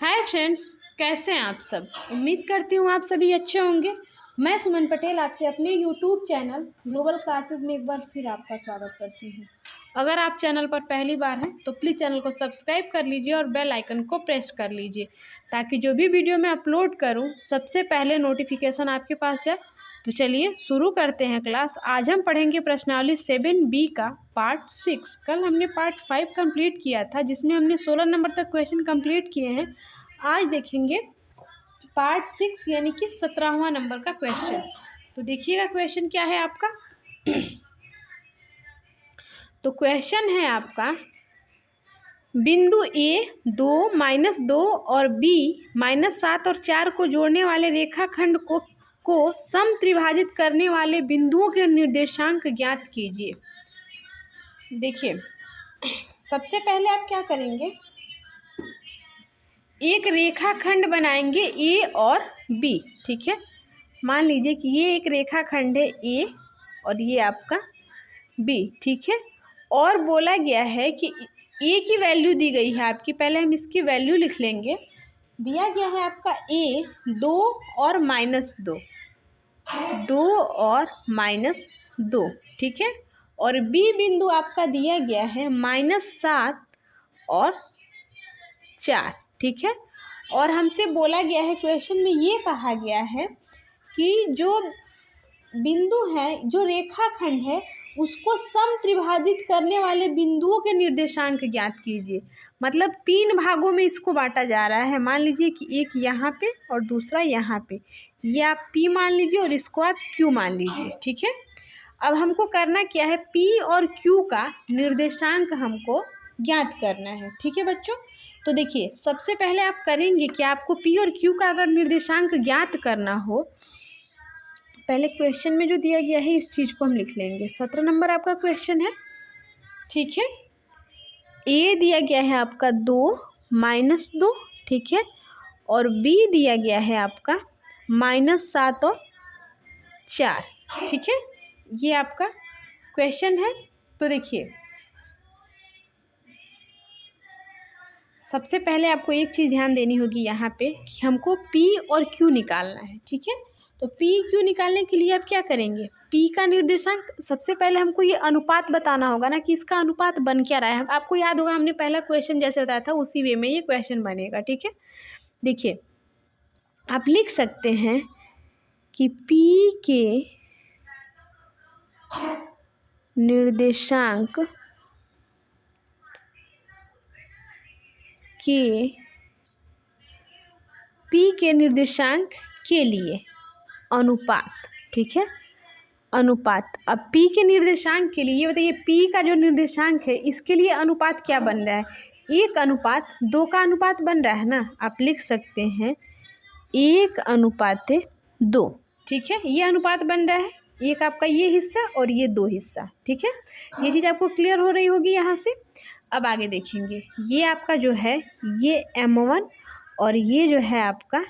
Hi friends, कैसे हैं आप सब। उम्मीद करती हूँ आप सभी अच्छे होंगे। मैं सुमन पटेल आपके अपने यूट्यूब चैनल ग्लोबल क्लासेस में एक बार फिर आपका स्वागत करती हूँ। अगर आप चैनल पर पहली बार हैं तो प्लीज़ चैनल को सब्सक्राइब कर लीजिए और बेल आइकन को प्रेस कर लीजिए ताकि जो भी वीडियो मैं अपलोड करूँ सबसे पहले नोटिफिकेशन आपके पास जाए। तो चलिए शुरू करते हैं क्लास। आज हम पढ़ेंगे प्रश्नावली 7B का पार्ट 6। कल हमने पार्ट 5 कंप्लीट किया था जिसमें हमने 16 नंबर तक क्वेश्चन कंप्लीट किए हैं। आज देखेंगे पार्ट 6 यानी कि 17वां नंबर का क्वेश्चन। तो देखिएगा क्वेश्चन क्या है आपका। तो क्वेश्चन है आपका, बिंदु ए 2, -2 और बी -7 और 4 को जोड़ने वाले रेखाखंड को सम त्रिभाजित करने वाले बिंदुओं के निर्देशांक ज्ञात कीजिए। देखिए, सबसे पहले आप क्या करेंगे, एक रेखाखंड बनाएंगे ए और बी। ठीक है, मान लीजिए कि ये एक रेखाखंड है ए और ये आपका बी। ठीक है, और बोला गया है कि ए की वैल्यू दी गई है आपकी। पहले हम इसकी वैल्यू लिख लेंगे। दिया गया है आपका ए 2 और -2, 2 और -2। ठीक है, और बी बिंदु आपका दिया गया है -7 और 4। ठीक है, और हमसे बोला गया है, क्वेश्चन में ये कहा गया है कि जो बिंदु है, जो रेखाखंड है, उसको सम त्रिभाजित करने वाले बिंदुओं के निर्देशांक ज्ञात कीजिए। मतलब 3 भागों में इसको बांटा जा रहा है। मान लीजिए कि एक यहाँ पे और दूसरा यहाँ पे। ये आप P मान लीजिए और इसको आप Q मान लीजिए। ठीक है, अब हमको करना क्या है, P और Q का निर्देशांक हमको ज्ञात करना है। ठीक है बच्चों, तो देखिए सबसे पहले आप करेंगे कि आपको P और Q का अगर निर्देशांक ज्ञात करना हो, पहले क्वेश्चन में जो दिया गया है इस चीज़ को हम लिख लेंगे। 17 नंबर आपका क्वेश्चन है। ठीक है, ए दिया गया है आपका 2 -2। ठीक है, और बी दिया गया है आपका -7 और 4। ठीक है, ये आपका क्वेश्चन है। तो देखिए, सबसे पहले आपको एक चीज़ ध्यान देनी होगी यहाँ पे कि हमको P और Q निकालना है। ठीक है, तो P Q निकालने के लिए आप क्या करेंगे, P का निर्देशांक सबसे पहले हमको ये अनुपात बताना होगा ना कि इसका अनुपात बन क्या रहा है। आपको याद होगा हमने पहला क्वेश्चन जैसे बताया था उसी वे में ये क्वेश्चन बनेगा। ठीक है, देखिए आप लिख सकते हैं कि P के निर्देशांक के लिए अनुपात। ठीक है, अनुपात। अब P के निर्देशांक के लिए ये बताइए, P का जो निर्देशांक है इसके लिए अनुपात क्या बन रहा है, 1:2 का अनुपात बन रहा है ना। आप लिख सकते हैं 1:2। ठीक है, ये अनुपात बन रहा है, एक आपका ये हिस्सा और ये 2 हिस्सा। ठीक है, ये चीज़ आपको क्लियर हो रही होगी यहाँ से। अब आगे देखेंगे, ये आपका जो है ये M1 और ये जो है आपका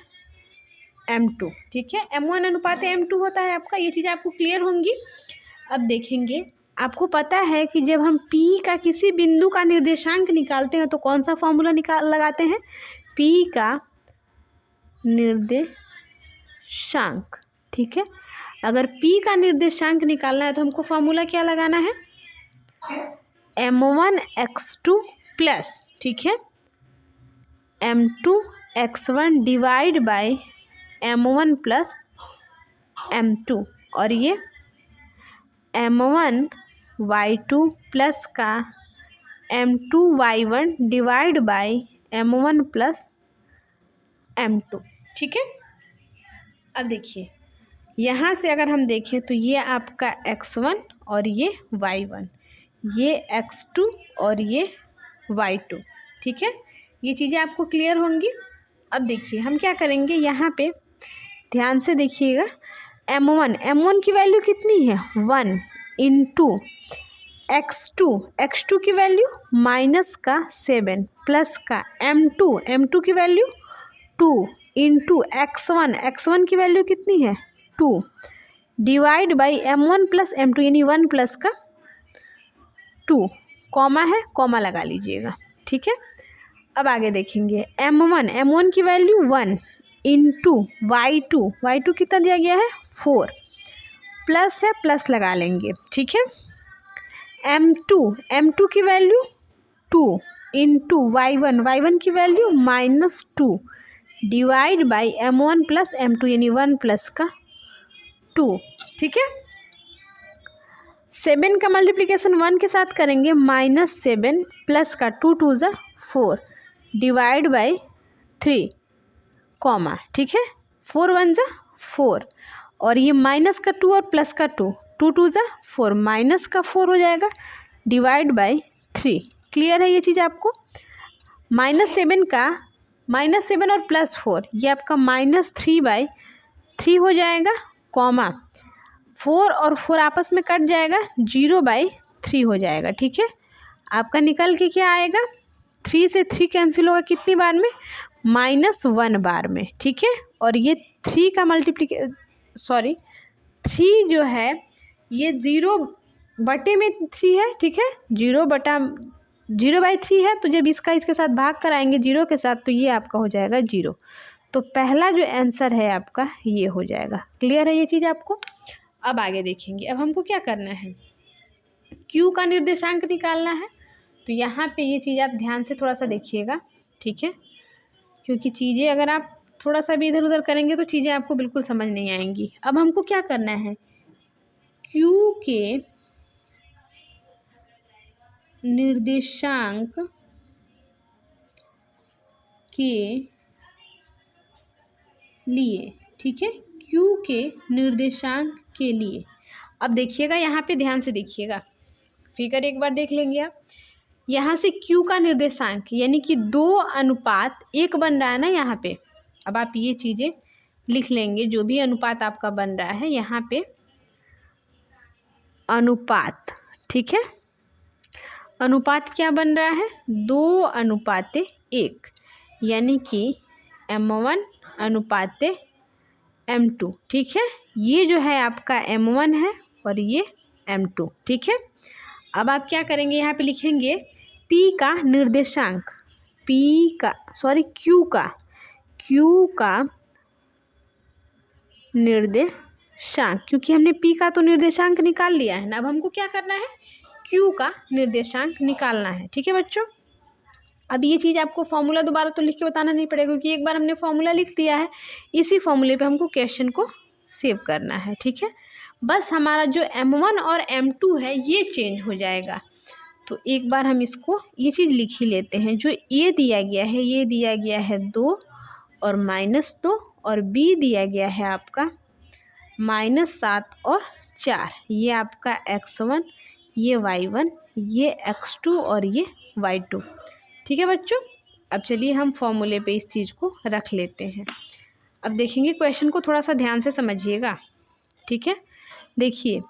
M2। ठीक है, M1 अनुपात M2 होता है आपका, ये चीज़ आपको क्लियर होंगी। अब देखेंगे, आपको पता है कि जब हम P का किसी बिंदु का निर्देशांक निकालते हैं तो कौन सा फॉर्मूला लगाते हैं, P का निर्देशांक। ठीक है, अगर P का निर्देशांक निकालना है तो हमको फॉर्मूला क्या लगाना है, M1x2 प्लस, ठीक है, M2x1 divide by M1 plus M2, और ये M1y2 प्लस का M2y1 divide by M1 plus M2। ठीक है, अब देखिए यहाँ से अगर हम देखें तो ये आपका x1 और ये y1, ये x2 और ये y2। ठीक है, ये चीज़ें आपको क्लियर होंगी। अब देखिए हम क्या करेंगे, यहाँ पे ध्यान से देखिएगा, M1 की वैल्यू कितनी है 1 इंटू x2 की वैल्यू -7 प्लस का M2 की वैल्यू 2 इंटू x1 की वैल्यू कितनी है 2 divide by M1 plus M2 यानी 1 प्लस का 2, कॉमा है, कॉमा लगा लीजिएगा। ठीक है, अब आगे देखेंगे m1 की वैल्यू 1 इंटू y2 कितना दिया गया है 4 प्लस है प्लस लगा लेंगे, ठीक है। m2 की वैल्यू 2 इंटू y1 की value -2 divide by m1 plus m2 यानी 1 प्लस का 2, ठीक है। 7 का मल्टीप्लिकेशन 1 के साथ करेंगे -7 प्लस का 2 2 ज़ा 4 डिवाइड बाई 3 कॉमा, ठीक है। 4 1 ज़ा 4 और ये माइनस का 2 और प्लस का 2 2 2 ज़ा 4 माइनस का 4 हो जाएगा डिवाइड बाई 3। क्लियर है ये चीज़ आपको। -7 और +4 ये आपका -3/3 हो जाएगा कॉमा 4 और 4 आपस में कट जाएगा 0/3 हो जाएगा, ठीक है। आपका निकल के क्या आएगा 3 से 3 कैंसिल होगा कितनी बार में -1 बार में, ठीक है। और ये 3 जो है ये 0/3 है, ठीक है। 0/3 है तो जब इसके साथ भाग कराएंगे 0 के साथ तो ये आपका हो जाएगा 0। तो पहला जो आंसर है आपका ये हो जाएगा। क्लियर है ये चीज़ आपको। अब आगे देखेंगे। अब हमको क्या करना है Q का निर्देशांक निकालना है। तो यहाँ पे ये चीज़ आप ध्यान से थोड़ा सा देखिएगा, ठीक है, क्योंकि चीज़ें अगर आप थोड़ा सा भी इधर उधर करेंगे तो चीज़ें आपको बिल्कुल समझ नहीं आएंगी। अब हमको क्या करना है Q के निर्देशांक के लिए, ठीक है, Q के निर्देशांक के लिए। अब देखिएगा यहाँ पे ध्यान से देखिएगा, फिगर एक बार देख लेंगे आप। यहाँ से Q का निर्देशांक यानी कि 2:1 बन रहा है ना यहाँ पे। अब आप ये चीज़ें लिख लेंगे, जो भी अनुपात आपका बन रहा है यहाँ पे अनुपात, ठीक है। अनुपात क्या बन रहा है 2:1 यानी कि m1:m2, ठीक है। ये जो है आपका m1 है और ये m2, ठीक है। अब आप क्या करेंगे यहाँ पे लिखेंगे Q का निर्देशांक क्योंकि हमने P का तो निर्देशांक निकाल लिया है ना। अब हमको क्या करना है Q का निर्देशांक निकालना है, ठीक है बच्चों। अब ये चीज़ आपको फॉर्मूला दोबारा तो लिख के बताना नहीं पड़ेगा, क्योंकि एक बार हमने फॉर्मूला लिख दिया है। इसी फॉर्मूले पे हमको क्वेश्चन को सेव करना है, ठीक है। बस हमारा जो m1 और m2 है ये चेंज हो जाएगा। तो एक बार हम इसको ये चीज़ लिख ही लेते हैं। जो A दिया गया है ये दिया गया है 2 और -2 और B दिया गया है आपका -7 और 4। ये आपका x1, ये y1, ये x2 और ये y2, ठीक है बच्चों। अब चलिए हम फॉर्मूले पे इस चीज़ को रख लेते हैं। अब देखेंगे क्वेश्चन को थोड़ा सा ध्यान से समझिएगा, ठीक है। देखिए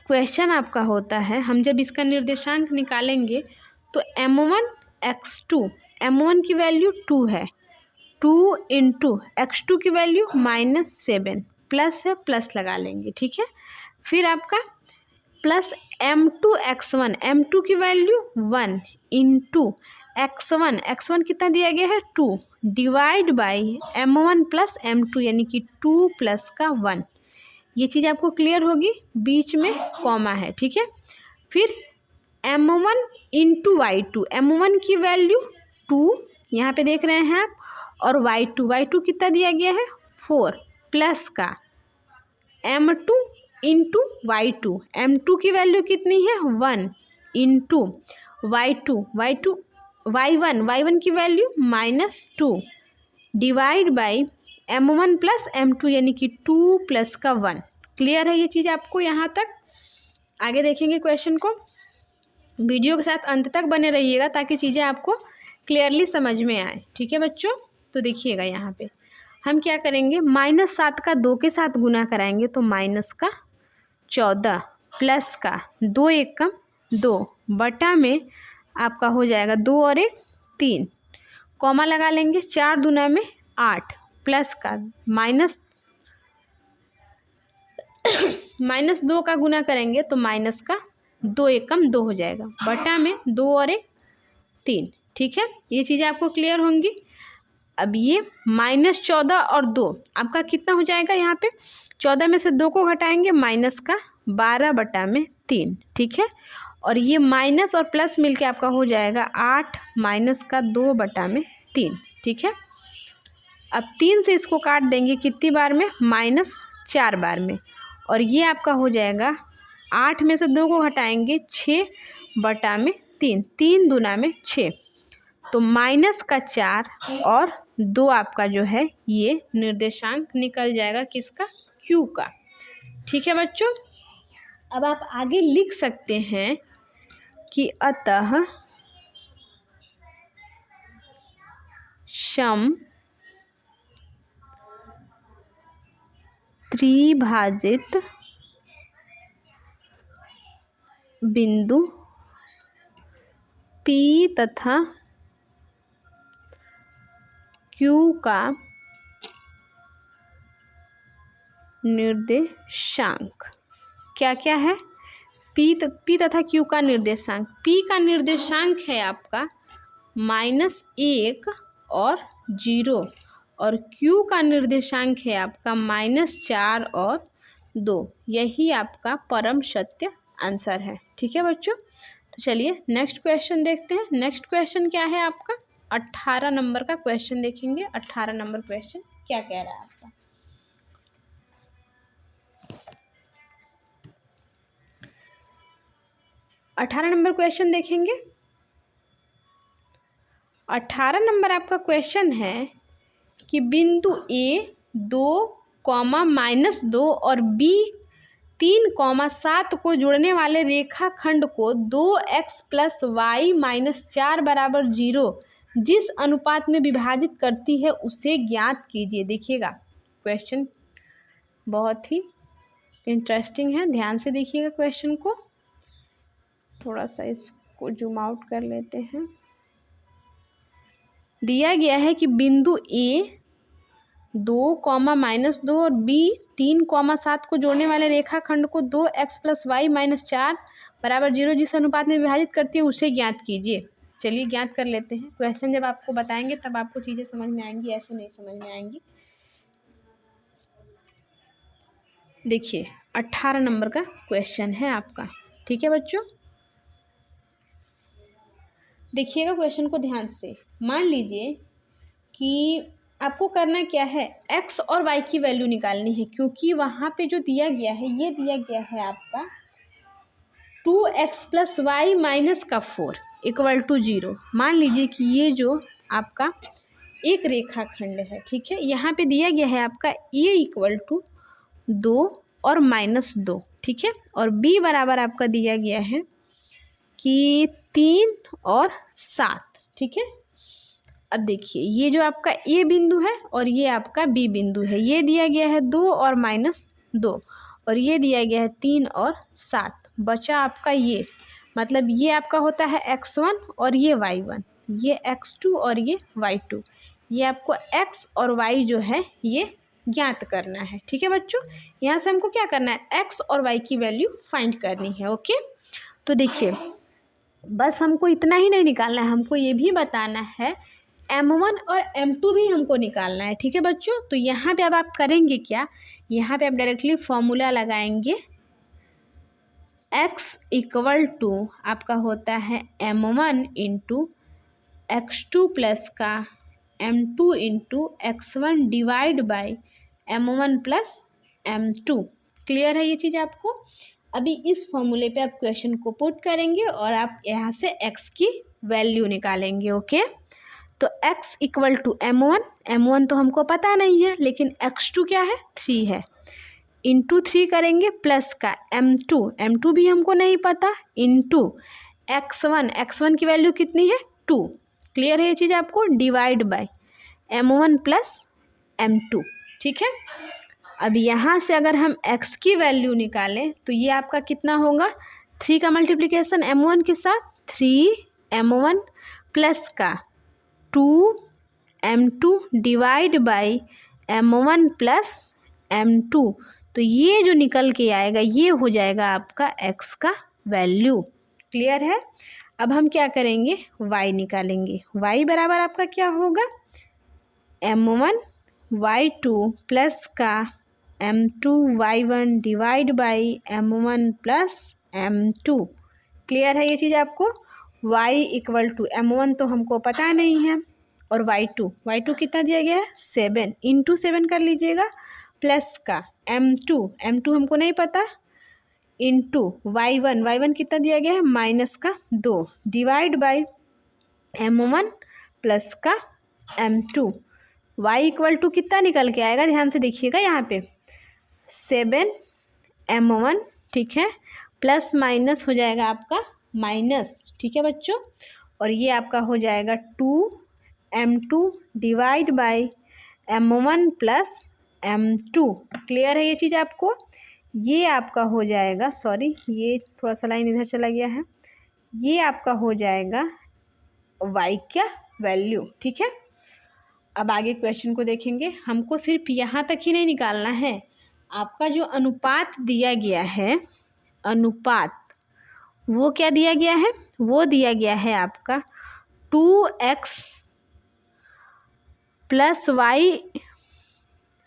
क्वेश्चन आपका होता है, हम जब इसका निर्देशांक निकालेंगे तो m1 की वैल्यू 2 है, 2 इंटू x2 की वैल्यू -7 प्लस है प्लस लगा लेंगे, ठीक है। फिर आपका प्लस m2 की वैल्यू 1 इंटू x1 कितना दिया गया है 2 divide by m1 plus m2 यानी कि 2 प्लस का 1। ये चीज़ आपको क्लियर होगी, बीच में कॉमा है, ठीक है। फिर m1 इंटू y2, m1 की वैल्यू 2 यहाँ पे देख रहे हैं आप, और y2 कितना दिया गया है 4 प्लस का m2 इंटू y2, m2 की वैल्यू कितनी है 1 इंटू y1 की value -2 divide by m1 plus m2 यानी कि 2 प्लस का 1। क्लियर है ये चीज़ आपको यहाँ तक। आगे देखेंगे क्वेश्चन को, वीडियो के साथ अंत तक बने रहिएगा ताकि चीज़ें आपको क्लियरली समझ में आए, ठीक है बच्चों। तो देखिएगा यहाँ पे हम क्या करेंगे, -7 का 2 के साथ गुना कराएंगे तो -14 प्लस का 2 1 कम 2 बटा में आपका हो जाएगा 2 और 1 3 कॉमा लगा लेंगे, 4 दूना में 8 प्लस का -2 का गुना करेंगे तो माइनस का 2 1 कम 2 हो जाएगा बटा में 2 और 1 3 ठीक है, ये चीज़ें आपको क्लियर होंगी। अब ये -14 और 2 आपका कितना हो जाएगा, यहाँ पे 14 में से 2 को घटाएंगे माइनस का 12/3, ठीक है। और ये माइनस और प्लस मिलके आपका हो जाएगा 8 माइनस का 2/3, ठीक है। अब 3 से इसको काट देंगे कितनी बार में, -4 बार में। और ये आपका हो जाएगा 8 में से 2 को घटाएंगे 6/3, 3 दूना में 6, तो -4 और 2 आपका जो है ये निर्देशांक निकल जाएगा किसका, Q का, ठीक है बच्चों। अब आप आगे लिख सकते हैं कि अतः सम त्रिभाजित बिंदु P तथा Q का निर्देशांक क्या क्या है, P तथा Q का निर्देशांक, P का निर्देशांक है आपका -1 और 0, और Q का निर्देशांक है आपका -4 और 2। यही आपका परम सत्य आंसर है, ठीक है बच्चों। तो चलिए नेक्स्ट क्वेश्चन देखते हैं। नेक्स्ट क्वेश्चन क्या है आपका, 18 नंबर का क्वेश्चन देखेंगे। 18 नंबर क्वेश्चन क्या कह रहा है आपका, अठारह नंबर क्वेश्चन देखेंगे। 18 नंबर आपका क्वेश्चन है कि बिंदु A 2, और B 3, 7 को जोड़ने वाले रेखाखंड को 2x + y - 4 = 0 जिस अनुपात में विभाजित करती है उसे ज्ञात कीजिए। देखिएगा क्वेश्चन बहुत ही इंटरेस्टिंग है, ध्यान से देखिएगा क्वेश्चन को। थोड़ा सा इसको जूम आउट कर लेते हैं। दिया गया है कि बिंदु A 2, और B 3, 7 को जोड़ने वाले रेखाखंड को 2x + y - 4 = 0 जिस अनुपात में विभाजित करती है उसे ज्ञात कीजिए। चलिए ज्ञात कर लेते हैं। क्वेश्चन जब आपको बताएंगे तब आपको चीज़ें समझ में आएंगी, ऐसे नहीं समझ में आएंगी। देखिए 18 नंबर का क्वेश्चन है आपका, ठीक है बच्चों। देखिएगा क्वेश्चन को ध्यान से। मान लीजिए कि आपको करना क्या है, x और y की वैल्यू निकालनी है, क्योंकि वहाँ पे जो दिया गया है ये दिया गया है आपका 2x + y - 4 = 0। मान लीजिए कि ये जो आपका एक रेखाखंड है, ठीक है, यहाँ पे दिया गया है आपका a = 2 और -2, ठीक है, और b बराबर आपका दिया गया है कि 3 और 7, ठीक है। अब देखिए ये जो आपका ए बिंदु है और ये आपका बी बिंदु है, ये दिया गया है 2 और -2, और ये दिया गया है 3 और 7। बचा आपका ये, मतलब ये आपका होता है x1 और ये y1, ये x2 और ये y2। ये आपको x और y जो है ये ज्ञात करना है, ठीक है बच्चों। यहाँ से हमको क्या करना है, x और y की वैल्यू फाइंड करनी है, ओके। तो देखिए बस हमको इतना ही नहीं निकालना है, हमको ये भी बताना है M1 और M2 भी हमको निकालना है, ठीक है बच्चों। तो यहाँ पे अब आप करेंगे क्या, यहाँ पे आप डायरेक्टली फॉर्मूला लगाएंगे, x = आपका होता है M1 × x2 प्लस का M2 × x1 / M1 + M2। Clear है ये चीज़ आपको। अभी इस फॉर्मूले पे आप क्वेश्चन को पुट करेंगे और आप यहाँ से x की वैल्यू निकालेंगे, ओके। तो x = M1 तो हमको पता नहीं है, लेकिन x2 क्या है, 3 है, इंटू 3 करेंगे प्लस का M2 भी हमको नहीं पता, इंटू x1 की वैल्यू कितनी है, 2। क्लियर है ये चीज़ आपको, डिवाइड बाय M1 + M2, ठीक है। अब यहाँ से अगर हम x की वैल्यू निकालें तो ये आपका कितना होगा, 3 का मल्टीप्लिकेशन M1 के साथ 3M1 प्लस का 2M2 divide by M1 + M2। तो ये जो निकल के आएगा ये हो जाएगा आपका x का वैल्यू। क्लियर है। अब हम क्या करेंगे, y निकालेंगे। y बराबर आपका क्या होगा, m1 y2 प्लस का m2 y1 divide by m1 plus m2। Clear है ये चीज़ आपको। y इक्वल टू m1 तो हमको पता नहीं है, और y2 कितना दिया गया है 7, इंटू 7 कर लीजिएगा, प्लस का m2 हमको नहीं पता, इंटू y1 कितना दिया गया है माइनस का 2, डिवाइड बाई m1 प्लस का m2। y इक्वल टू कितना निकल के आएगा, ध्यान से देखिएगा यहाँ पे 7m1, ठीक है, प्लस माइनस हो जाएगा आपका माइनस, ठीक है बच्चों, और ये आपका हो जाएगा 2m2 divide by m1 plus m2। Clear है ये चीज़ आपको। ये आपका हो जाएगा, सॉरी ये थोड़ा सा लाइन इधर चला गया है, ये आपका हो जाएगा y का वैल्यू, ठीक है। अब आगे क्वेश्चन को देखेंगे। हमको सिर्फ यहाँ तक ही नहीं निकालना है, आपका जो अनुपात दिया गया है, अनुपात वो क्या दिया गया है, वो दिया गया है आपका 2x plus Y,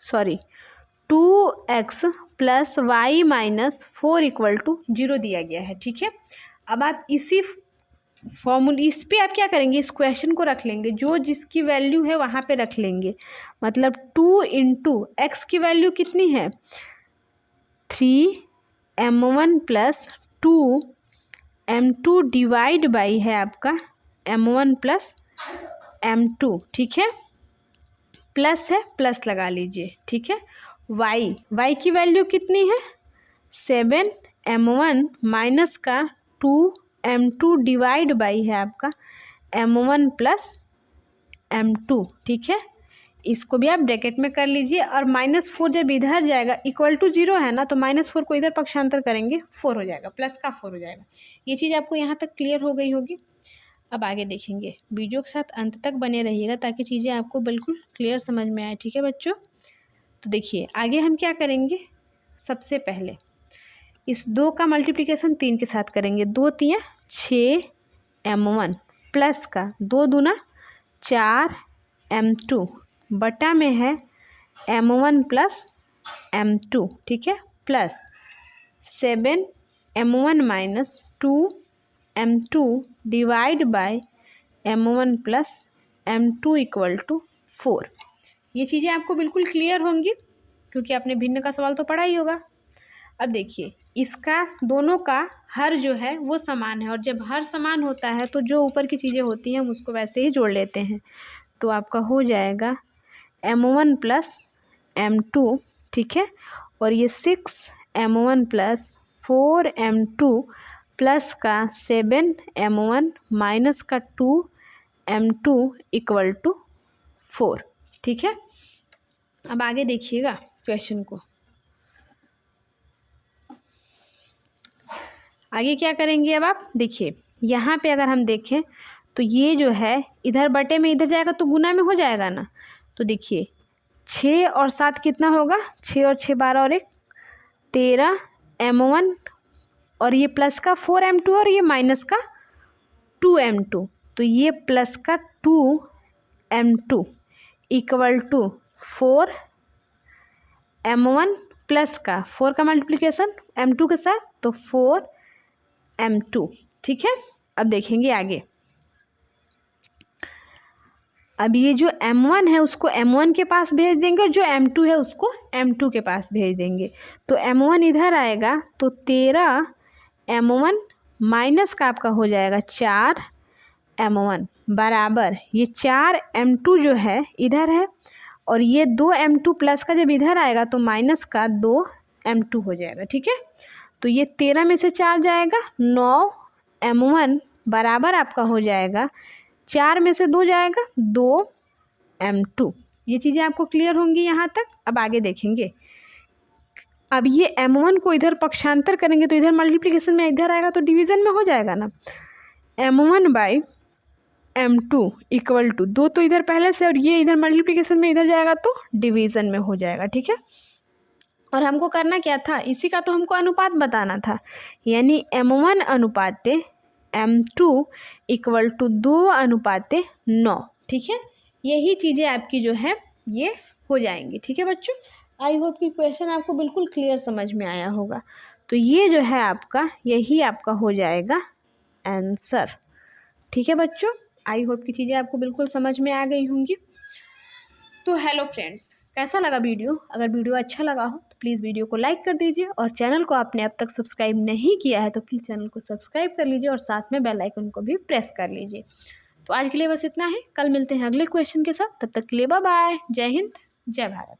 sorry 2x plus Y minus 4 equal to 0 दिया गया है, ठीक है। अब आप इसी फॉर्मूले, इस पे आप क्या करेंगे, इस क्वेश्चन को रख लेंगे, जो जिसकी वैल्यू है वहाँ पे रख लेंगे। मतलब 2 इंटू एक्स की वैल्यू कितनी है 3m1 plus 2m2 divide by है आपका m1 प्लस m2, ठीक है, प्लस है, प्लस लगा लीजिए, ठीक है। y की वैल्यू कितनी है 7m1 माइनस का 2m2 डिवाइड बाई है आपका m1 प्लस m2, ठीक है। इसको भी आप ब्रैकेट में कर लीजिए, और -4 जब इधर जाएगा इक्वल टू 0 है ना, तो -4 को इधर पक्षांतर करेंगे 4 हो जाएगा, प्लस का 4 हो जाएगा। ये चीज़ आपको यहाँ तक क्लियर हो गई होगी। अब आगे देखेंगे, वीडियो के साथ अंत तक बने रहिएगा ताकि चीज़ें आपको बिल्कुल क्लियर समझ में आए, ठीक है बच्चों। तो देखिए आगे हम क्या करेंगे, सबसे पहले इस 2 का मल्टीप्लिकेशन 3 के साथ करेंगे। 2 3 6m1 प्लस का 2 दूना 4m2 बटा में है m1 प्लस m2, ठीक है, plus 7m1 minus 2m2 divide by m1 plus m2 equal to 4। ये चीज़ें आपको बिल्कुल क्लियर होंगी क्योंकि आपने भिन्न का सवाल तो पढ़ा ही होगा। अब देखिए, इसका दोनों का हर जो है वो समान है, और जब हर समान होता है तो जो ऊपर की चीज़ें होती हैं हम उसको वैसे ही जोड़ लेते हैं। तो आपका हो जाएगा m1 प्लस m2, ठीक है, और ये 6m1 प्लस 4m2 प्लस का 7m1 माइनस का 2m2 इक्वल टू 4, ठीक है। अब आगे देखिएगा क्वेश्चन को, आगे क्या करेंगे। अब आप देखिए यहाँ पे अगर हम देखें तो ये जो है इधर बटे में इधर जाएगा तो गुना में हो जाएगा ना। तो देखिए 6 और 7 कितना होगा, 6 और 6 12 और 1 13m1, और ये प्लस का 4m2 और ये माइनस का 2m2, तो ये प्लस का 2m2 equal to 4m1 plus का 4 का मल्टीप्लिकेशन m2 के साथ, तो 4m2, ठीक है। अब देखेंगे आगे, अब ये जो m1 है उसको m1 के पास भेज देंगे, और जो m2 है उसको m2 के पास भेज देंगे। तो m1 इधर आएगा तो 13m1 माइनस का आपका हो जाएगा 4m1 बराबर ये 4m2 जो है इधर है, और ये 2m2 प्लस का जब इधर आएगा तो माइनस का 2m2 हो जाएगा, ठीक है। तो ये 13 में से 4 जाएगा, 9m1 बराबर आपका हो जाएगा 4 में से 2 जाएगा 2m2। ये चीज़ें आपको क्लियर होंगी यहाँ तक। अब आगे देखेंगे, अब ये m1 को इधर पक्षांतर करेंगे तो इधर मल्टीप्लिकेशन में इधर आएगा तो डिवीज़न में हो जाएगा ना, m1 by m2 equal to 2 तो इधर पहले से, और ये इधर मल्टीप्लिकेशन में इधर जाएगा तो डिवीज़न में हो जाएगा, ठीक है। और हमको करना क्या था, इसी का तो हमको अनुपात बताना था, यानी m1 अनुपात m2 इक्वल टू 2:9। ठीक है, यही चीज़ें आपकी जो है ये हो जाएंगी। ठीक है बच्चों, आई होप कि क्वेश्चन आपको बिल्कुल क्लियर समझ में आया होगा। तो ये जो है आपका, यही आपका हो जाएगा आंसर। ठीक है बच्चों, आई होप की चीज़ें आपको बिल्कुल समझ में आ गई होंगी। तो हेलो फ्रेंड्स, कैसा लगा वीडियो? अगर वीडियो अच्छा लगा हो तो प्लीज़ वीडियो को लाइक कर दीजिए, और चैनल को आपने अब तक सब्सक्राइब नहीं किया है तो प्लीज़ चैनल को सब्सक्राइब कर लीजिए, और साथ में बेल आइकन को भी प्रेस कर लीजिए। तो आज के लिए बस इतना है, कल मिलते हैं अगले क्वेश्चन के साथ। तब तक के लिए बाय बाय, जय हिंद, जय भारत।